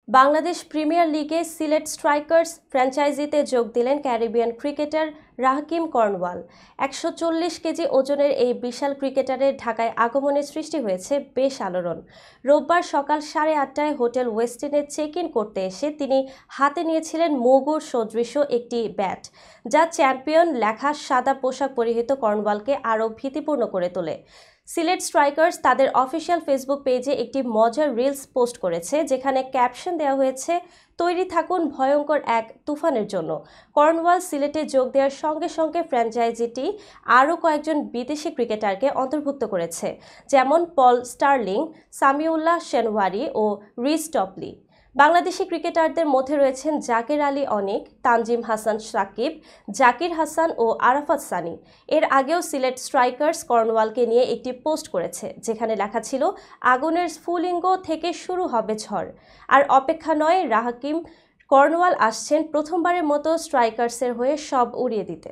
Bangladesh premier লিগে Sylhet strikers ফ্র্যাঞ্চাইজিতে যোগ দিলেন Caribbean cricketer Rahkeem Cornwall. ১৪০ KG ওজনের এই বিশাল ক্রিকেটারের ঢাকায় আগমনে সৃষ্টি হয়েছে বেশ আলোড়ন। রোববার সকাল 8:30টায় হোটেল ওয়েস্টিনে চেক ইন করতে এসে তিনি হাতে নিয়েছিলেন মুগুর সদৃশ একটি ব্যাট, যা চ্যাম্পিয়ন লেখা সাদা পোশাক পরিহিত কর্নওয়ালকে আরও ভীতিপূর্ণ করে তোলে। সিলেট স্ট্রাইকার্স তাদের অফিসিয়াল ফেসবুক পেজে একটি মজার রিলস পোস্ট করেছে, যেখানে ক্যাপশন দেওয়া হয়েছে, তৈরি থাকুন ভয়ঙ্কর এক তুফানের জন্য। কর্নওয়াল সিলেটে যোগ দেওয়ার সঙ্গে সঙ্গে ফ্র্যাঞ্চাইজিটি আরও কয়েকজন বিদেশি ক্রিকেটারকে অন্তর্ভুক্ত করেছে, যেমন পল স্টার্লিং, সামিউল্লাহ শেনওয়ারি ও রিস টপলি। বাংলাদেশি ক্রিকেটারদের মধ্যে রয়েছেন জাকের আলী অনিক, তানজিম হাসান সাকিব, জাকির হাসান ও আরাফাত সানি। এর আগেও সিলেট স্ট্রাইকার্স কর্নওয়ালকে নিয়ে একটি পোস্ট করেছে, যেখানে লেখা ছিল, আগুনের স্ফুলিঙ্গ থেকে শুরু হবে ঝড়। আর অপেক্ষা নয়, রাকিম কর্নওয়াল আসছেন প্রথমবারের মতো স্ট্রাইকার্সের হয়ে সব উড়িয়ে দিতে।